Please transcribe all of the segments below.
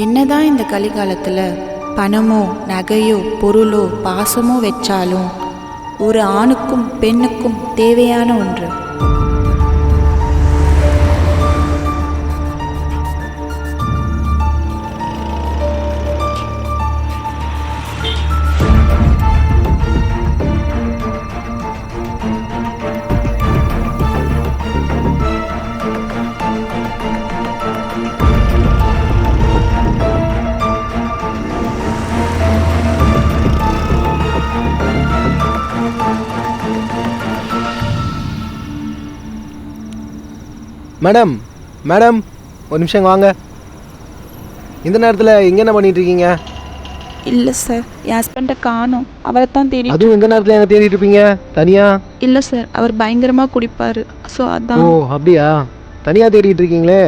என்னதான் இந்த கலிகாலத்தில் பணமோ நகையோ பொருளோ பாசமோ வச்சாலும் ஒரு ஆணுக்கும் பெண்ணுக்கும் தேவையான ஒன்று. மேடம் மேடம் ஒரு நிமிஷம் வாங்க. இந்த நேரத்தில் எங்கே என்ன பண்ணிட்டு இருக்கீங்க? இல்லை சார், என் ஹஸ்பண்டை காணோம். அவரை தான் தேடி. அதுவும் இந்த நேரத்தில் எங்கே தேடிட்டு இருப்பீங்க தனியா? இல்லை சார், அவர் பயங்கரமாக குடிப்பார். ஸோ அதான். ஓ அப்படியா, தனியாக தேடிட்டு இருக்கீங்களே.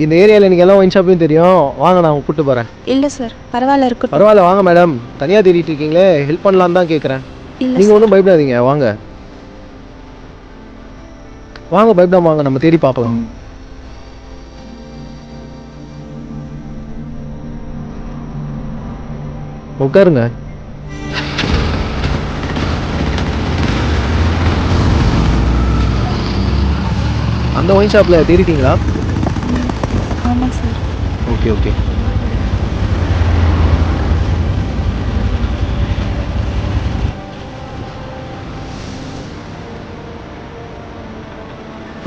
இந்த ஏரியாவில் எனக்கு எல்லாம் ஒயின் ஷாப்பையும் தெரியும், வாங்க நான் கூப்பிட்டு போகிறேன். இல்லை சார், பரவாயில்ல இருக்கட்டும். பரவாயில்ல வாங்க மேடம், தனியாக தேடிட்டு இருக்கீங்களே, ஹெல்ப் பண்ணலான்னு தான் கேட்குறேன். நீங்கள் ஒன்றும் பயப்படாதீங்க, வாங்க வாங்க, பயப்படாம வாங்க, நம்ம தேடி பார்க்கலாம். உட்காருங்க. அந்த ஒயின் ஷாப்பில் தேடிட்டீங்களா? ஆமாம் சார். Okay okay.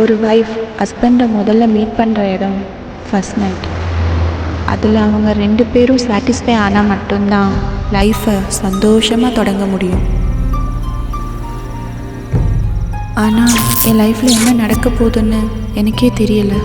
ஒரு வைஃப் ஹஸ்பண்டை முதல்ல மீட் பண்ணுற இடம் ஃபர்ஸ்ட் நைட். அதில் அவங்க 2 பேரும் சாட்டிஸ்ஃபை ஆனால் மட்டும்தான் லைஃப்பை சந்தோஷமாக தொடங்க முடியும். ஆனால் என் லைஃப்பில் என்ன நடக்க போகுதுன்னு எனக்கே தெரியல.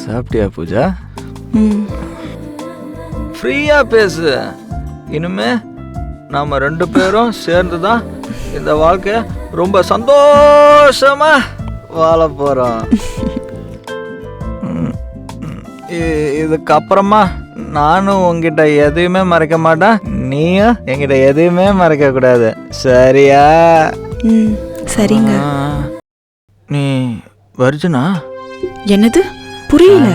சாப்பிட்டியா பூஜா? ஃப்ரீயா பேசு. இனிமே நாம 2 பேரும் சேர்ந்து தான் இந்த வாழ்க்கைய ரொம்ப சந்தோஷமா வாழ போறோம். இதுக்கப்புறமா நானும் உங்ககிட்ட எதையுமே மறைக்க மாட்டேன், நீயும் என்கிட்ட எதையுமே மறைக்க கூடாது, சரியா? சரிங்க. நீ வர்ஜினா? என்னது புரியல?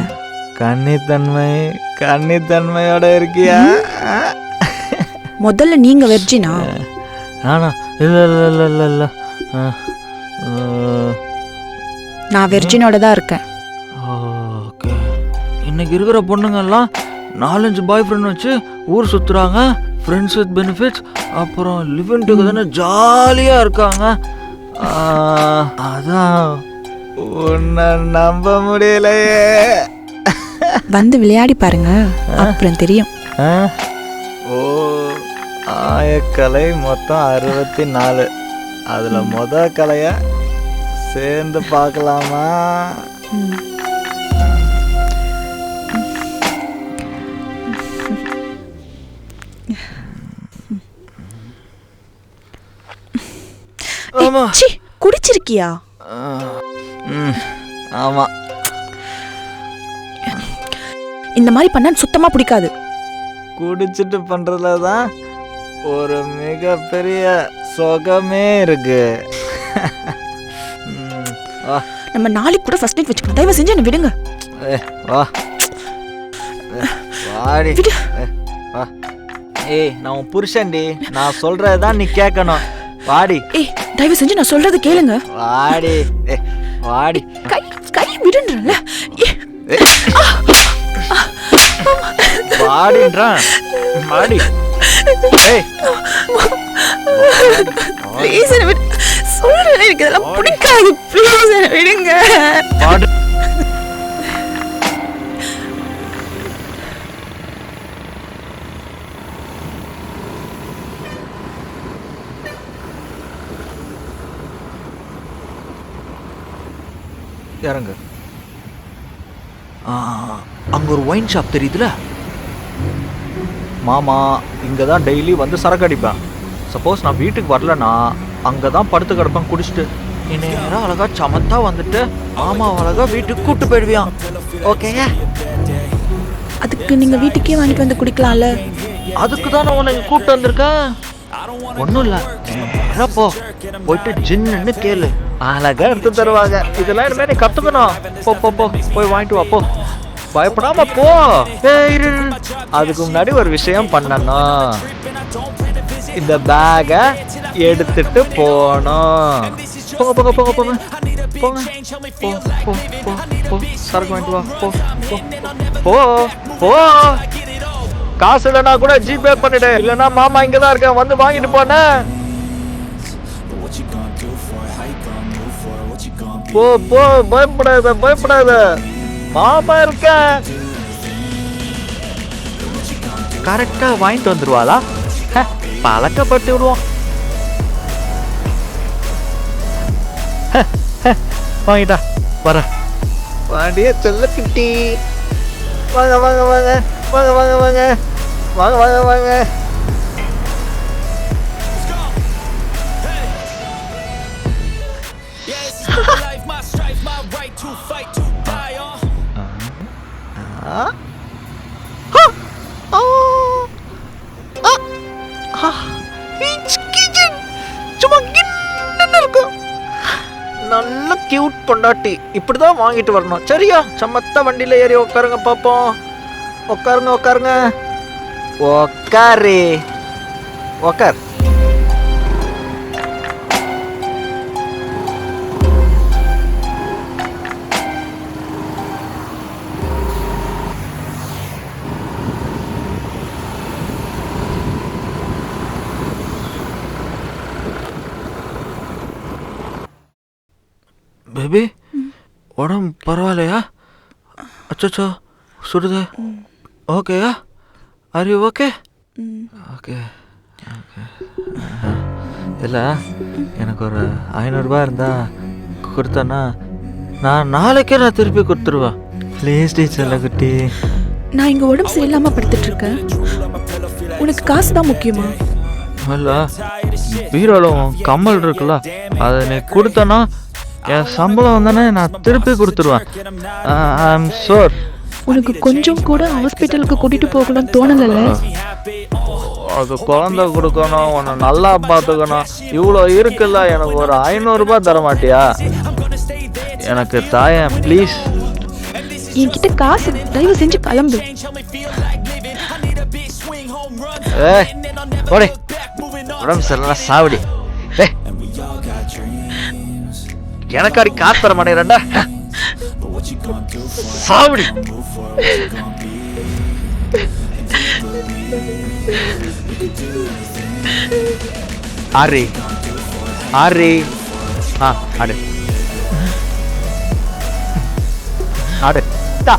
கன்னித்தன்மையோட இருக்கியா? முதல்ல நீங்க வெர்ஜினா? நானா? இல்ல இல்ல இல்ல இல்ல இல்ல, நான் வெர்ஜினோட தான் இருக்கேன். ஓகே. இன்னைக்கு இருக்கிற பொண்ணுங்கெல்லாம் 4-5 பாய் ஃப்ரெண்ட் வச்சு ஊர் சுத்துறாங்க, ஃப்ரெண்ட்ஸ் வித் பெனிஃபிட்ஸ், அப்புறம் லிவிங் டுகெதர்னு ஜாலியா இருக்காங்க. அதான் உன்னை நம்ப முடியலையே. வந்து விளையாடி பாருங்க, அப்புறம் தெரியும். ஓ, ஆயக்கலை மொத்தம் 64, அதுல கலைய சேர்ந்து பார்க்கலாமா? ஆமா. குடிச்சிருக்கியா? ஆமா. இந்த மாதிரி பண்ண சுத்தமா பிடிக்காது. குடிச்சிட்டு பண்றதுல தான் ஒரு மிகப்பெரிய சுகமே இருக்கு. நம்ம நாளைக்கு கூட ஃபர்ஸ்ட் நைட் வச்சுக்கணும், தயவு செஞ்சு என்ன விடுங்க. வா வாடி. வா. ஏய், நான் உன் புருஷன்டி, நான் சொல்றதுதான் நீ கேட்கணும். வாடி. ஏய், தயவு செஞ்சு நான் சொல்றது கேளுங்க. வாடி. வாடி. கை கை விடுன்றல. வாடின்றான். வாடி. ஏய், ப்ளீஸ் என்ன விடு. சொல்றேன், எனக்கு இதெல்லாம் பிடிக்காது. ப்ளீஸ் என்ன விடுங்க. வாடி. இறங்கு. அங்க ஒரு ஒயின் ஷாப் தெரியுதுல மாமா, இங்கே தான் டெய்லி வந்து சரக்கு அடிப்பேன். சப்போஸ் நான் வீட்டுக்கு வரலன்னா அங்கே தான் படுத்து கிடப்பேன் குடிச்சிட்டு. இந்நேரம் அழகா சமத்தா வந்துட்டு மாமா அழகா வீட்டுக்கு கூட்டு போயிடுவியான். ஓகேங்க? அதுக்கு நீங்கள் வீட்டுக்கே வாங்கிட்டு வந்து குடிக்கலாம்ல. அதுக்கு தான் நான் உன்னை கூப்பிட்டு வந்திருக்கேன். ஒன்றும் இல்லை, போ போயிட்டு ஜின்னு கேளு, அழகா எடுத்து தருவாங்க. இதெல்லாம் இனிமே நீ கற்றுக்கணும். போ போ போ போய் வாங்கிட்டு வா, போ, பயப்படாம போ. இரு, அதுக்கு முன்னாடி ஒரு விஷயம் பண்ணணும். இந்த பேகை எடுத்துட்டு போகணும். போங்க போங்க போங்க போங்க போங்க, போ போ போ போ, சரக்கு வாங்கிட்டு வா, போ போ போ. காசு இல்லைனா கூட ஜிபே பண்ணிடு, இல்லைன்னா மாமா இங்கதான் இருக்கேன், வந்து வாங்கிட்டு போனேன். போ போ, பயப்படாத பயப்படாத, மாமா இருக்க. கரெக்டா வாங்கிட்டு வந்துருவாளா? பழக்கப்படுத்தி விடுவோம். வாங்கிட்டா வர வாண்டிய செல்லக்குட்டி. வாங்க வாங்க வாங்க வாங்க வாங்க வாங்க வாங்க வாங்க வாங்க. நல்ல கியூட் பொண்டாட்டி, இப்படிதான் வாங்கிட்டு வரணும். சரியா? சமத்த வண்டியில ஏறி உட்காருங்க பாப்போம். உட்காருங்க உட்காருங்க, உட்காரு உட்கார். பேபி, உடம்பு பரவாயில்லையா? அச்சோ சுடுதே. ஓகேயா? Are you okay? Okay okay. இல்லை, எனக்கு ஒரு 500 ரூபாய் இருந்தா கொடுத்தேன்னா நான் நாளைக்கே நான் திருப்பி கொடுத்துருவேன். ப்ளீஸ் டீச்சர்ல குட்டி. நான் இங்கே உடம்பு சரியில்லாமல் படுத்துட்ருக்கேன். உனக்கு காசு தான் முக்கியமா? இல்லை, பீரோவில் கம்மல் இருக்குல்ல, அதை நீ கொடுத்தனா என் சம்பளம் வந்தானே நான் திருப்பி கொடுத்துருவேன். ஐ ஆம் ஷூர். உனக்கு கொஞ்சம் கூட ஹாஸ்பிட்டலுக்கு கூட்டிட்டு போகணும்னு தோணலை? அது குழந்தை கொடுக்கணும், உன்னை நல்லா பார்த்துக்கணும், இவ்வளோ இருக்குல்ல. எனக்கு ஒரு 500 ரூபாய் தர மாட்டியா? எனக்கு தாயன் ப்ளீஸ். என்கிட்ட காசு, தயவு செஞ்சு கிளம்பு. ஓடே, உடம்பு சரியில்லை சாவடி. எனக்காடி காசு தர மாட்டேங்கிறா சாவடி. ஆரி ஆரி, ஆடு ஆடு தா.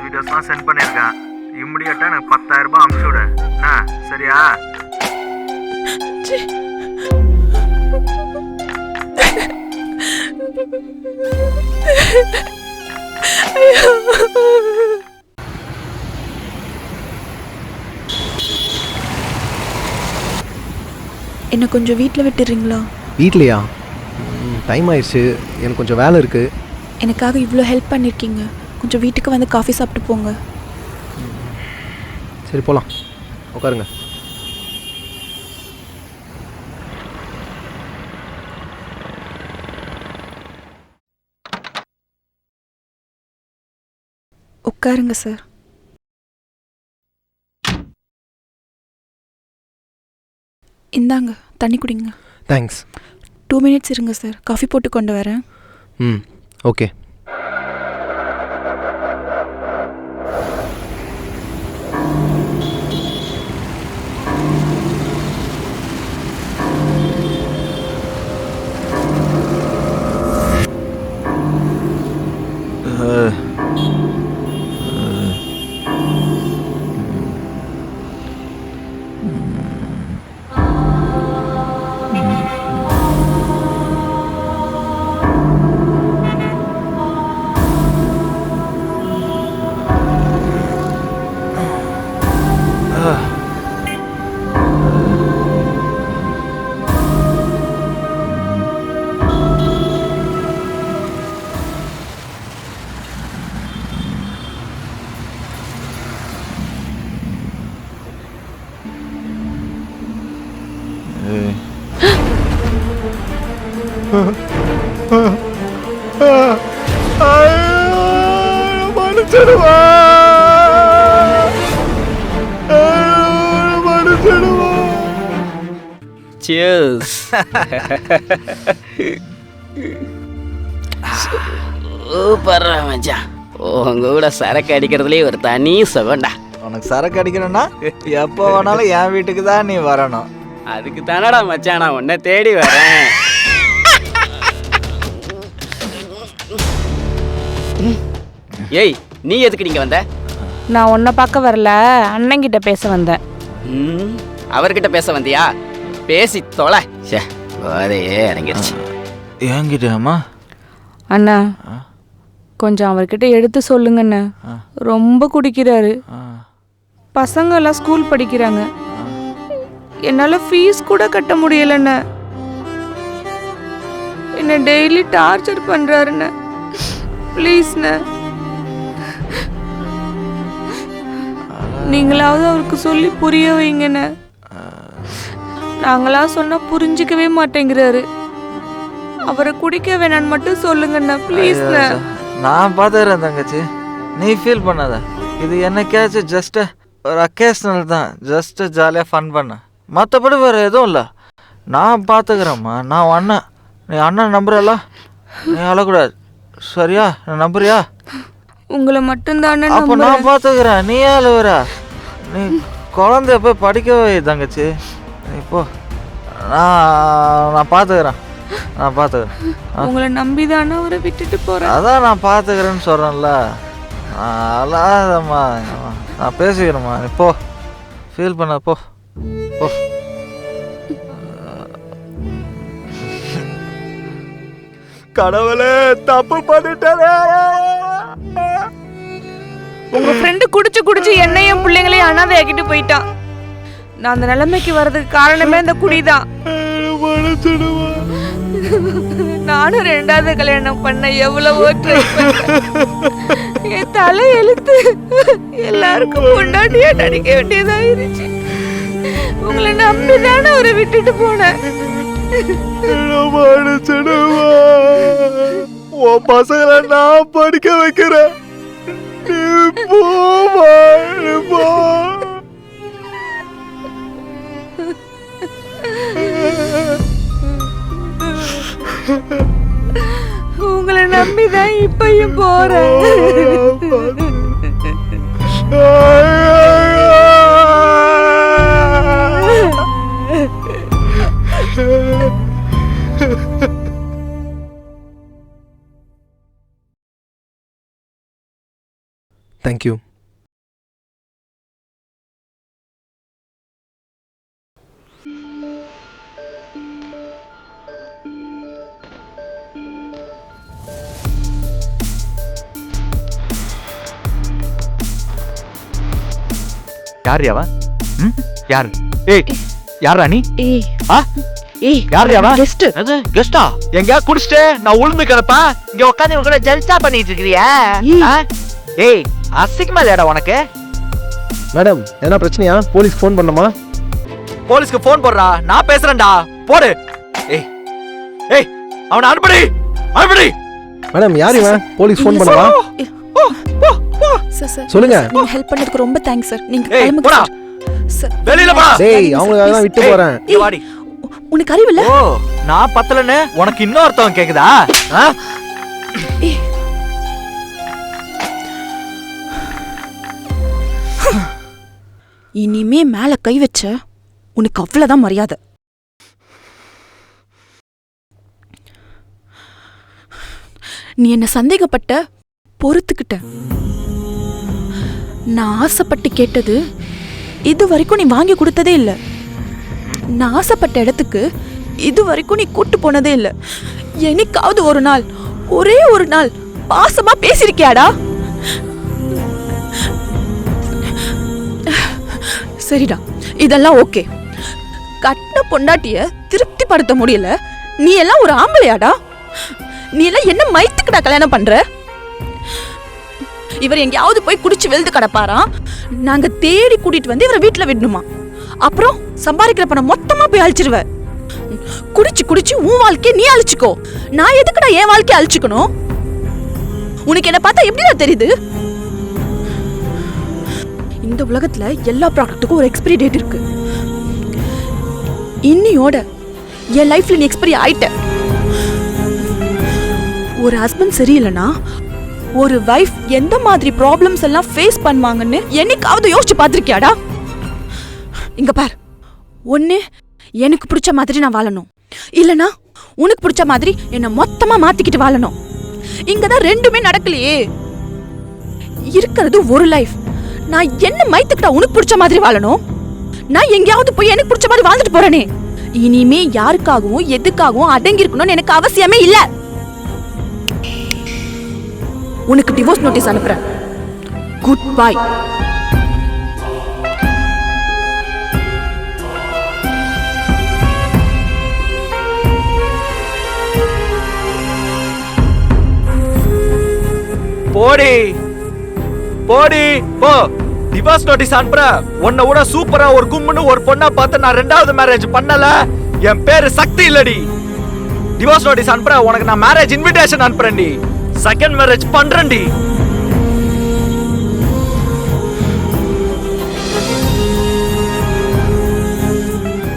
வீடியோஸ்லாம் சென்ட் பண்ணியிருக்கேன். இம்மிடியட்டாக எனக்கு 10,000 ரூபாய் அனுப்பிச்சு விடு. சரியா? என்ன கொஞ்சம் வீட்டில் விட்டுறீங்களா? வீட்லையா? டைம் ஆயிடுச்சு, எனக்கு கொஞ்சம் வேலை இருக்குது. எனக்காக இவ்வளோ ஹெல்ப் பண்ணியிருக்கீங்க, கொஞ்சம் வீட்டுக்கு வந்து காஃபி சாப்பிட்டு போங்க. சரி போகலாம், உட்காருங்க. உட்காருங்க சார். இந்தாங்க தண்ணி குடிங்க. தேங்க்ஸ். 2 minutes இருங்க சார், காஃபி போட்டு கொண்டு வரேன். ம் ஓகே. Cheers. சூப்பர் மச்சான், உங்க கூட சரக்கு அடிக்கிறதுலேயே ஒரு தனி சுகம்டா. உனக்கு சரக்கு அடிக்கணும்னா எப்போ வேணாலும் என் வீட்டுக்கு தான் நீ வரணும். அதுக்கு தானடா மச்சான் நான் உன்னை தேடி வரேன். ஏய், நீ எதுக்கு நீங்க வந்த? நான் உன்னை பார்க்க வரல, அண்ணங்கிட்ட பேச வந்தேன். அவர்கிட்ட பேச வந்தியா? பேசி தொலை. போதையே இறங்கிருச்சு. ஏங்கிட்டேம்மா? அண்ணா கொஞ்சம் அவர்கிட்ட எடுத்து சொல்லுங்கண்ணா, ரொம்ப குடிக்கிறாரு. பசங்க எல்லாம் ஸ்கூல் படிக்கிறாங்க, என்னால் ஃபீஸ் கூட கட்ட முடியலண்ணா. என்ன டெய்லி டார்ச்சர் பண்ணுறாருண்ணா. ப்ளீஸ்ண்ணா, நீங்களாவது அவருக்கு சொல்லி புரிய வைங்கண்ணா. நாங்களா சொன்னா புரிஞ்சிக்கவே மாட்டேங்கிறாரு. அவரை குடிக்க வேணான்னு மட்டும் சொல்லுங்கண்ணா, ப்ளீஸ்ண்ணா. நான் பார்த்துக்கிறேன் தங்கச்சி, நீ ஃபீல் பண்ணாத. இது என்னைக்காச்சும் ஜஸ்ட் ஒரு அக்கேஷனல் தான், ஜஸ்ட் ஜாலியாக ஃபன் பண்ண, மற்றபடி வேறு எதுவும் இல்லை. நான் பார்த்துக்கிறேம்மா, நான் அண்ணன். நீ அண்ணன் நம்புறல, நீ அழக்கூடாது சரியா? நம்புறியா? உங்களை மட்டும்தானே. அப்போ நான் பார்த்துக்கிறேன், நீ அழுவுற. நீ குழந்தைய போய் படிக்க வை தங்கச்சி. இப்போ நான் பார்த்துக்கிறேன், நான் பார்த்துக்கிறேன். உங்களை நம்பி தானே அவரை விட்டுட்டு போகிறேன். அதான் நான் பார்த்துக்கிறேன்னு சொல்கிறேன்ல. அல்லாதம்மா, நான் பேசிக்கிறேம்மா. நீ போ, ஃபீல் பண்ண போ போ. கடவுளே, தப்பு பண்ணிட்டே. உங்க ஃப்ரெண்டு குடிச்சு குடிச்சு என்னையும் பிள்ளைங்களையும் அனாதையாக்கிட்டு போயிட்டான். நான் அந்த நிலைமைக்கு வர்றதுக்கு காரணமே இந்த குடிதான். நானும் 2வது கல்யாணம் பண்ண எவ்வளவோ ட்ரை பண்ணேன். என் தலை எழுத்து எல்லாருக்கும் பொண்டாட்டியா நடிக்க வேண்டியதாயிருச்சு. உங்களை நம்பிதானே அவரை விட்டுட்டு போனேன். உன் பசங்களை நான் படிக்க வைக்கிறேன். உங்களை நம்பிதான் இப்பயும் போறேன். தேங்க்யூ. யார் அவன்? யார்? ஏய், யாரா நீ? ஏய் ஆ ஏய், யார் அவன்? கெஸ்ட். அது கெஸ்டா? எங்க குடிச்சிட்டு நான் உளுந்து கிடப்பா இங்க உட்காந்து இவங்க கூட ஜல்சா பண்ணிட்டு இருக்கறியா? ஏய், அசிங்கமா இல்லடா உனக்கு? மேடம், என்ன பிரச்சனையா? போலீஸ்க்கு ஃபோன் பண்ணணுமா? போலீஸ்க்கு ஃபோன் போடுறா, நான் பேசுறேன்டா. போடு. ஏய் ஏய், அவனை அனுப்புடி, அனுப்புடி. மேடம், யார் இவன்? போலீஸ் ஃபோன் பண்ணவா? சார் சொல்லுங்க. நீங்க ஹெல்ப் பண்ணதுக்கு ரொம்ப தேங்க்ஸ் சார். நீங்க ஏய், கிளம்புங்க போடா. சார். வெளியில போடா. டேய், அவங்களுக்காக தான் விட்டு போறேன். இங்க வாடி. உனக்கு அறிவில்ல? ஓ நான் பத்தலன்னு உனக்கு இன்னொருத்தவன் கேக்குதா? இனிமே மேல கை வச்ச உனக்கு அவ்வளவுதான் மரியாதை. நீ என்ன சந்தேகப்பட்ட, பொறுத்துக்கிட்ட. நான் ஆசைப்பட்டு கேட்டது இது வரைக்கும் நீ வாங்கி கொடுத்ததே இல்ல. நான் ஆசைப்பட்ட இடத்துக்கு இது வரைக்கும் நீ கூட்டு போனதே இல்ல. என்னைக்காவது ஒரு நாள், ஒரே ஒரு நாள் பாசமா பேசிருக்கியாடா? சரிடா, இதெல்லாம் ஓகே. கட்ட பொண்டாட்டிய திருப்தி படுத்த முடியல, நீ எல்லாம் ஒரு ஆம்பளையாடா? நீ எல்லாம் என்ன மைத்துக்குடா கல்யாணம் பண்ற? இவர் எங்கேயாவது போய் குடிச்சு வெளுத்து கிடப்பாராம், நாங்க தேடி கூட்டிட்டு வந்து இவரை வீட்டுல விடணுமா? அப்புறம் சம்பாதிக்கிற பணம் மொத்தமா போய் அழிச்சிருவ. குடிச்சு குடிச்சு உன் வாழ்க்கைய நீ அழிச்சுக்கோ. நான் எதுக்குடா என் வாழ்க்கைய அழிச்சுக்கணும்? உனக்கு என்ன பார்த்தா எப்படிடா தெரியுது? இந்த உலகத்துல எல்லா ப்ராடக்ட்டுக்கும் ஒரு எக்ஸ்பைரி டேட் இருக்கு. இன்னியோட என் லைஃப்ல நீ எக்ஸ்பைரி ஆயிட்ட. ஒரு ஹஸ்பண்ட் சரியில்லைனா ஒரு வைஃப் எந்த மாதிரி ப்ராப்ளம்ஸ் எல்லாம் ஃபேஸ் பண்ணுவாங்கன்னு என்னைக்காவது யோசிச்சு பார்த்திருக்கியாடா? இங்க பார், ஒண்ணு எனக்கு பிடிச்ச மாதிரி நான் வாழணும், இல்லனா உனக்கு பிடிச்ச மாதிரி என்ன மொத்தமா மாத்திக்கிட்டு வாழணும். இங்கதான் ரெண்டுமே நடக்கலையே. இருக்கிறது ஒரு லைஃப். நான் என்ன மைத்துக்கிட்ட உனக்கு பிடிச்ச மாதிரி வாழணும்? நான் எங்கேயாவது போய் எனக்கு பிடிச்ச மாதிரி வாழ்ந்துட்டு போறேனே. இனிமே யாருக்காகவும் எதுக்காகவும் அடங்கி இருக்கணும்னு எனக்கு அவசியமே இல்ல. உனக்கு டிவோர்ஸ் நோட்டீஸ் அனுப்புறேன். Good bye. போடி போடி போ. டிவோர்ஸ் நோட்டீஸ் அனுப்புற. உன்னை விட சூப்பரா ஒரு கும்முன்னு ஒரு பொண்ணா பார்த்து நான் 2வது மேரேஜ் பண்ணல. என் பேரு சக்தி இல்லடி. டிவோர்ஸ் நோட்டீஸ் அனுப்புற. உனக்கு நான் மேரேஜ் இன்விடேஷன் அனுப்புறேன்டி. செகண்ட் மேரேஜ் பண்றேன்டி.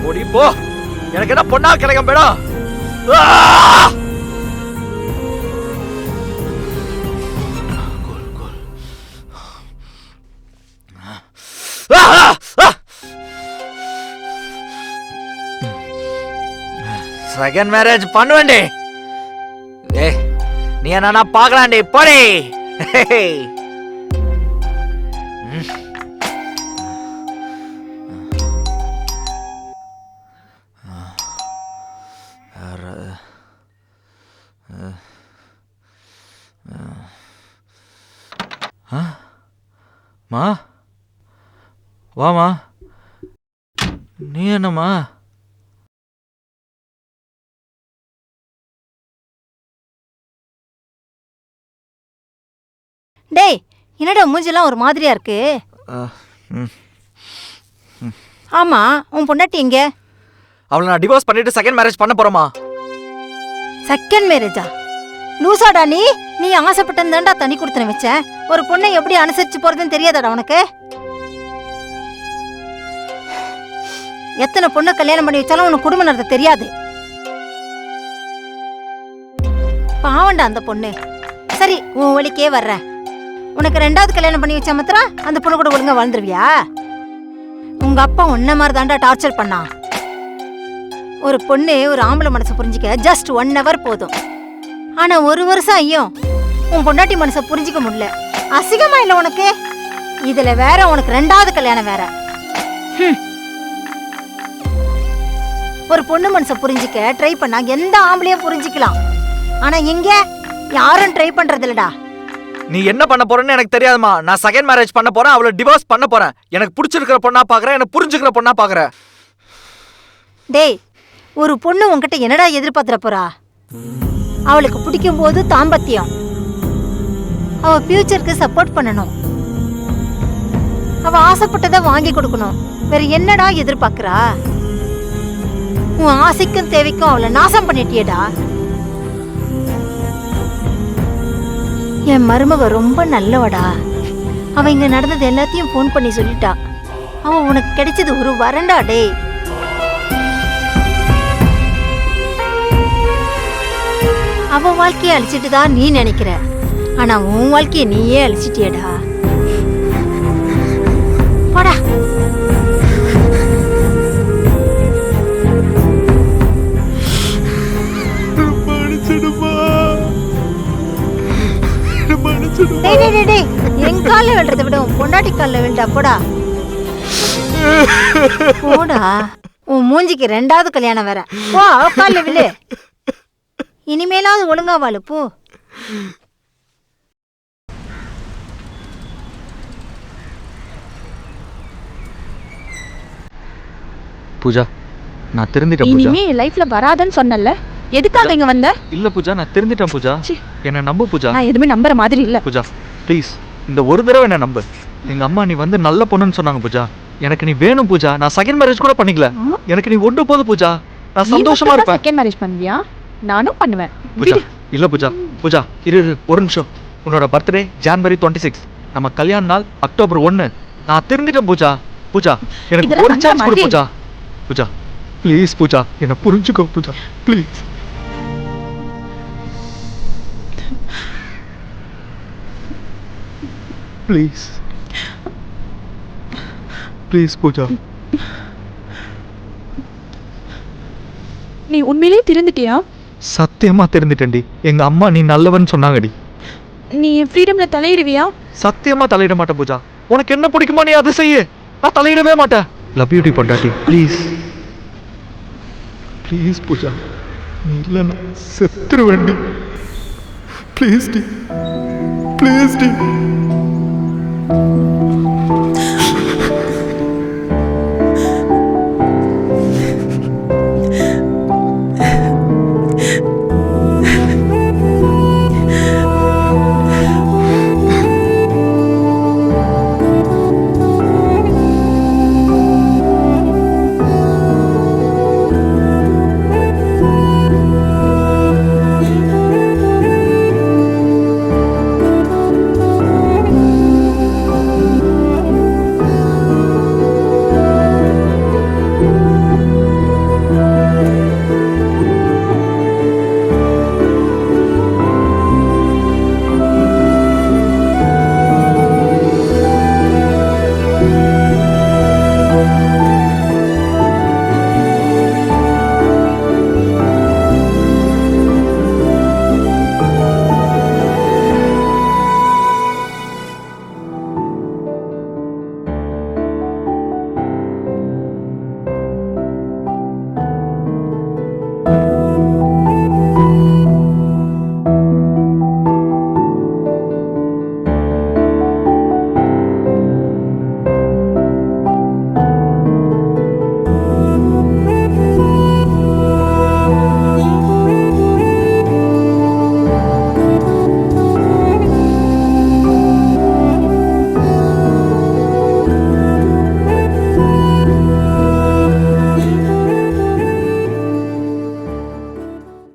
போடி போ. எனக்கு என்ன பொண்ணா கிடைக்க போயிடும். Second marriage பண்ணுவேன்டி. ஏ நீ என்ன பார்க்கலாண்டி. போடி. மா வாமா. நீ என்னம்மா? டேய், என்னடா மூஞ்செல்லாம் ஒரு மாதிரியா இருக்கு? ஆமா, உன் பொண்டாட்டி எங்க? அவளை நான் டிவோர்ஸ் பண்ணிட்டு செகண்ட் மேரேஜ் பண்ண போறேமா. செகண்ட் மேரேஜா? லூசாடா நீ? நீ ஆசைப்பட்டதாண்டா தனி கொடுத்துன வச்ச. ஒரு பொண்ணை எப்படி அனுசரிச்சு போறதுன்னு தெரியாதாடா உனக்கு? எத்தனை பொண்ணை கல்யாணம் பண்ணி வச்சாலும் உனக்கு குடும்பம் நடத்த தெரியாது. பாவண்டா அந்த பொண்ணு. சரி, உன் வழிக்கே வர்றேன். உனக்கு 2வது கல்யாணம் பண்ணி வச்சா மாத்திரம் அந்த பொண்ணு கூட ஒழுங்கா வாழ்ந்துருவியா? உங்க அப்பா உன்ன மாதிரி தாண்டா டார்ச்சர் பண்ணான். ஒரு பொண்ணு ஒரு ஆம்பளை மனசை புரிஞ்சிக்க ஜஸ்ட் 1 hour போதும். ஆனா 1 வருஷம் ஐயும் உன் பொண்டாட்டி மனசை புரிஞ்சிக்க முடியல. அசிங்கமா இல்ல உனக்கு? இதுல வேற உனக்கு 2வது கல்யாணம் வேற. ஒரு பொண்ணு மனசை புரிஞ்சிக்க ட்ரை பண்ணா எந்த ஆம்பளையும் புரிஞ்சிக்கலாம். ஆனா இங்க யாரும் ட்ரை பண்றது இல்லடா. நீ என்ன பண்ண போறேன்னு எனக்கு தெரியாதுமா. நான் செகண்ட் மேரேஜ் பண்ண போறேன். அவளை டிவோர்ஸ் பண்ண போறேன். எனக்கு பிடிச்சிருக்கிற பொண்ணா பாக்குறேன். எனக்கு புரிஞ்சுக்கிற பொண்ணா பாக்குறேன். டேய், ஒரு பொண்ணு உன்கிட்ட என்னடா எதிர்பார்த்துற போறா? அவளுக்கு பிடிக்கும் போது தாம்பத்தியம். அவ ஃபியூச்சருக்கு சப்போர்ட் பண்ணணும். அவ ஆசைப்பட்டதை வாங்கி கொடுக்கணும். வேற என்னடா எதிர்பார்க்கறா? உன் ஆசைக்கும் தேவைக்கும் அவளை நாசம் பண்ணிட்டியடா. என் மருமவ ரொம்ப நல்லவடா. அவ இங்க நடந்தது எல்லாத்தையும் ஃபோன் பண்ணி சொல்லிட்டா. அவ உனக்கு கிடைச்சது ஒரு வரண்டா. டேய், அவன் வாழ்க்கையை அழிச்சிட்டு தான் நீ நினைக்கிற, ஆனா உன் வாழ்க்கையை நீயே அழிச்சிட்டியடா. போடா. டேய் டேய் டேய், என் கால்ல விழுறத விட உன் பொண்டாட்டி கால்ல விழுடா. போடா போடா. உன் மூஞ்சிக்கு 2வது கல்யாணம் வேற. போ, அவ கால்ல விழு. இனிமேலாவது ஒழுங்கா வாழு போ. பூஜா, நான் திருந்திட்டேன் பூஜா. இனிமே என் லைஃப்ல வராதன்னு சொன்னல, எதுக்காக இங்க வந்த? இல்ல பூஜா, நான் திருந்திட்டேன் பூஜா. என்ன நம்பு பூஜா. நான் எதுவுமே நம்புற மாதிரி இல்ல. பூஜா ப்ளீஸ், இந்த ஒரு தடவை என்ன நம்பு. எங்க அம்மா நீ வந்து நல்ல பொண்ணுன்னு சொன்னாங்க பூஜா. எனக்கு நீ வேணும் பூஜா. நான் செகண்ட் மேரேஜ் கூட பண்ணிக்கல. எனக்கு நீ ஒன்று போதும் பூஜா. நான் சந்தோஷமா இருப்பேன். செகண்ட் மேரேஜ் பண்ணுவியா? நானும் பண்ணுவேன். பூஜா இல்ல பூஜா. பூஜா இரு ஒரு நிமிஷம். உன்னோட பர்த்டே January 26, நம்ம கல்யாண நாள் October 1. நான் திருந்திட்டேன் பூஜா. பூஜா எனக்கு ஒரு சான்ஸ் கொடு பூஜா. பூஜா ப்ளீஸ் பூஜா, என்ன புரிஞ்சுக்கோ Pooja please. Please please Pooja. நீ உண்மையிலேயே திருந்துட்டியா? சத்தியமா தெரிஞ்சிட்டேன்டி. எங்க அம்மா நீ நல்லவன் சொன்னாங்கடி. நீ என் ஃப்ரீடம்ல தலையிடுவியா? சத்தியமா தலையிட மாட்டேன் பூஜா. உனக்கு என்ன பிடிக்குமா நீ அதை செய்ய. நான் தலையிடவே மாட்டேன். லவ் யூ டி பொண்டாட்டி. ப்ளீஸ் ப்ளீஸ் பூஜா, நீ இல்லைன்னா செத்துருவேண்டி. ப்ளீஸ் டி, ப்ளீஸ் டி.